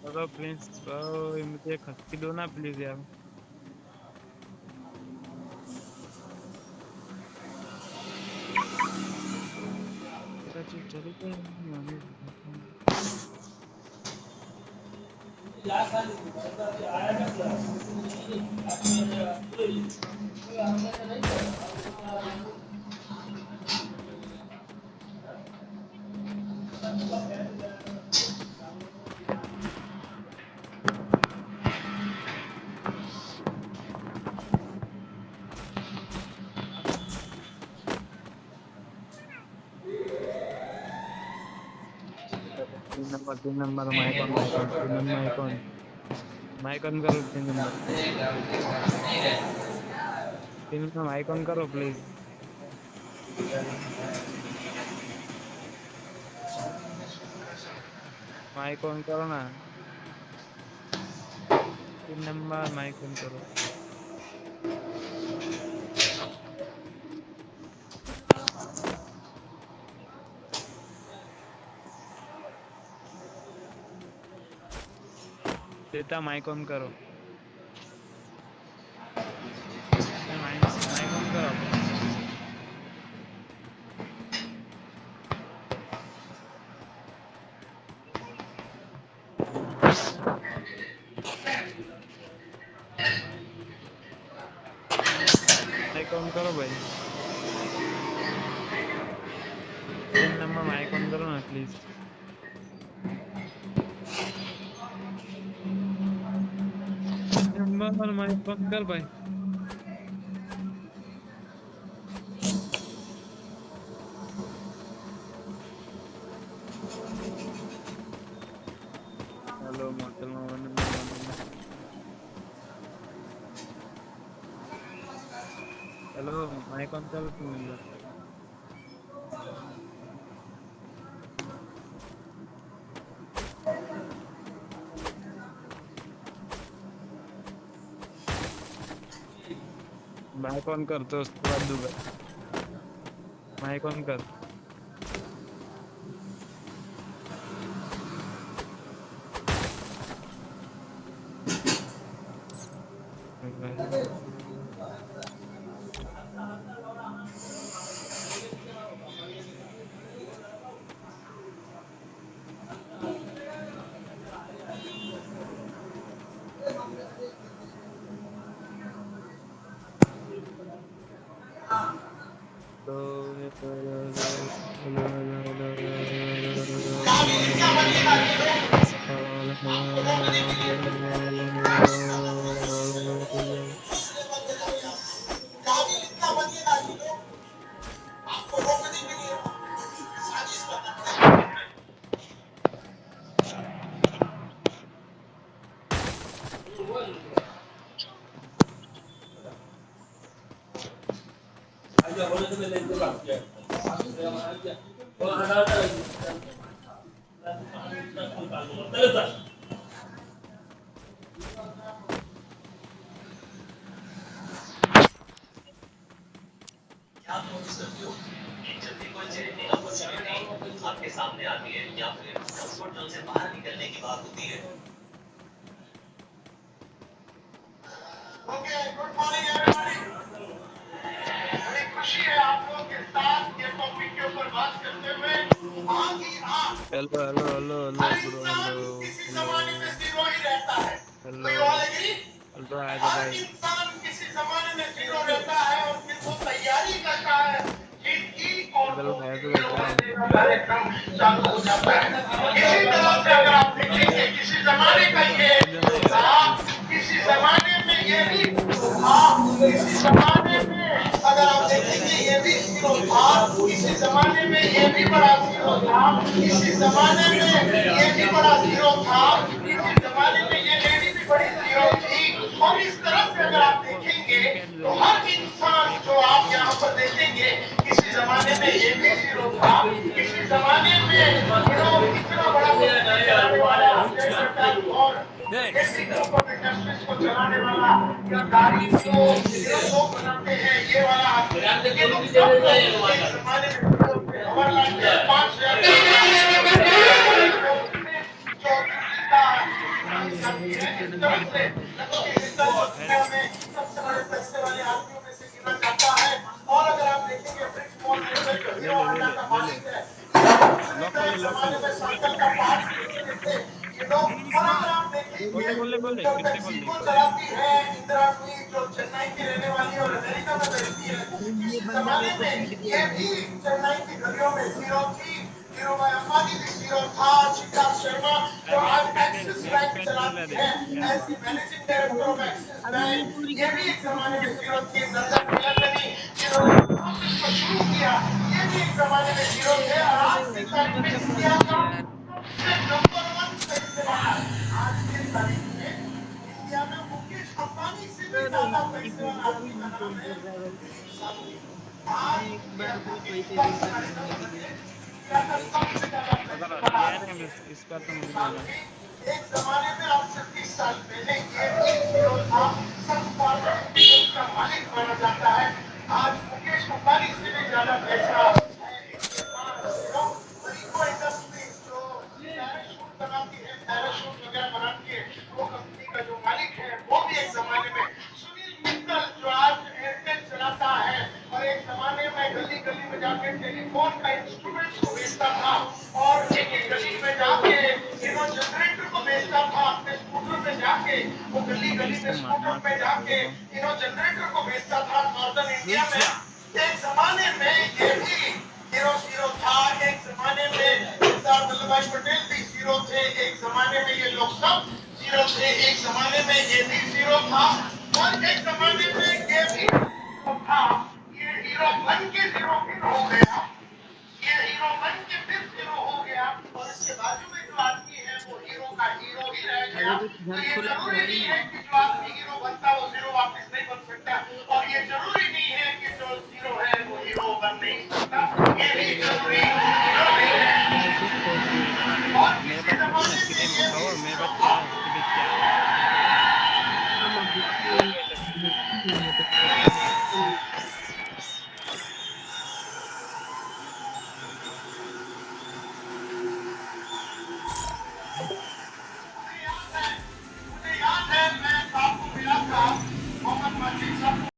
Bro please bro, मुझे खस्सी दो ना प्लीज यार। तेरा जो चल तीन नंबर माइक ऑन तीन नंबर माइक ऑन करो। तीन नंबर माइक ऑन करो प्लीज। माइक ऑन करो ना। तीन नंबर माइक ऑन करो। बेटा माइक ऑन करो। माइक ऑन करो अपना। माइक ऑन करो भाई। तीन नंबर माइक ऑन करो ना प्लीज। तीन नंबर माइक ऑन कर भाई। हेलो मोटल हेलो माइक ऑन करो तीन नंबर। माइक ऑन कर तो उसके बाद दूंगा। माइक ऑन कर। आपके सामने आती है या फिर कंफर्ट जोन से बाहर निकलने की बात होती है। Okay, good morning everybody. बड़ी खुशी है आप लोगों के साथ ये टॉपिक के ऊपर बात करते हुए। आग ही आग। हेलो हेलो हेलो हेलो हर ब्रो इंसान हेलो किसी हेलो जमाने में जीरो ही रहता है। हेलो कोई और एग्री? हेलो आया था हर भाई। इंसान किसी जमाने में जीरो रहता है और फिर वो तैयारी करता है जीत की और हेलो वो आया था हीरो बेटा। बनने का कार्यक्रम चालू हो जाता है। इसी तरह से अगर आप देखेंगे किसी जमाने का ये था, किसी जमाने में ये भी था, किसी जमाने में अगर आप देखेंगे ये भी हीरो था, किसी जमाने में ये भी बड़ा हीरो था, किसी जमाने में ये भी बड़ा हीरो था, किसी जमाने में ये लेडी भी बड़ी हीरो थी। और इस तरह से अगर आप देखेंगे तो हर इंसान जो आप यहाँ पर देखेंगे किसी जमाने में ये भी हीरो था, किसी जमाने में हीरो इतना बड़ा चलाने वाला और को चलाने वाला या गाड़ी को लोग बनाते हैं ये वाला, ये लोग सब लोग एक जमाने में हमारे लाइफ में 5,000 जो जीता तरफ से लक्ष्मी मित्तल जो दुनिया में सबसे बड़े पैसे वाले आदमियों में से गिना जाता है। और अगर आप देखेंगे ब्रिक्स मॉल में जो ले हीरो ले ले होंडा ले का ले ले मालिक है, लॉक कर ले एक लॉक कर जमाने ले में साइकिल का पार्ट बेचते थे ये लोग। और अगर आप देखेंगे खोल ले जो फिर से खोल दे टैक्सी एक को बार चलाती है इंदिरा नूई, जो चेन्नई की रहने वाली है और अमेरिका में रहती है, किसी जमाने में ये भी चेन्नई की गलियों में जीरो थी। धीरूभाई अंबानी भी जीरो था। शिखा शर्मा जो आज एक्सिस बैंक पेन मिला चलाती दे है यार as the managing director of Axis Bank, ये भी एक जमाने में जीरो थी। नंदन निलंगनी जिन्होंने प्रोसेस को शुरू किया, ये भी एक जमाने में जीरो थे। और आज की तारीख में इंडिया का नंबर 1 पैसे वाला, आज की तारीख में इंडिया में मुकेश अंबानी से भी ज्यादा पैसे वाला आदमी का नाम है नीतीश अंबानी। आज इंडिया का एक बार नरेंद्र मोदी इंडिया का सबसे ज्यादा पैसे वाला यार आदमी है इस बार तो मुझे नीतीश लेना अंबानी। एक जमाने में आज से 30 साल पहले ये भी जीरो था। सब कॉर्पोरेट का मालिक माना जाता है। आज मुकेश अंबानी से भी ज्यादा पैसा है इसके पास। मरिको इंडस्ट्रीज जो पैराशूट बनाती है, पैराशूट वगैरह बनाती है, वो कंपनी का जो मालिक है वो भी एक जमाने में। सुनील मित्तल जो आज एयरटेल चलाता है और एक जमाने में गली गली में जाके टेलीफोन का इंस्ट्रूमेंट्स को बेचता था और एक एक गली में जाके जनरेटर को बेचता था। अपने स्कूटर में जाके वो गली गली में स्कूटर पे जाके जनरेटर को बेचता था नॉर्दर्न इंडिया में। एक जमाने में ये भी जीरो जीरो था। एक जमाने में सरदार वल्लभ भाई पटेल भी जीरो थे। एक जमाने में ये लोग सब जीरो थे। एक जमाने में ये भी जीरो था और एक जमाने में ये भी जीरो था। ये हीरो बन के जीरो फिर हो गया। ये हीरो बन के फिर जीरो हो गया और इसके बाजू में जो आदमी है वो हीरो का हीरो ही रह गया। तो ये जरूरी नहीं है कि जो आदमी हीरो बनता वो जीरो वापस नहीं बन सकता और ये जरूरी नहीं है कि जो जीरो है वो हीरो बन नहीं सकता। ये भी जरूरी नहीं है। और मेरे किसी पास जमाने इसकी में टीम ये को भी कहो मेरे जीरो पास था। क्या है इसके बीच क्या है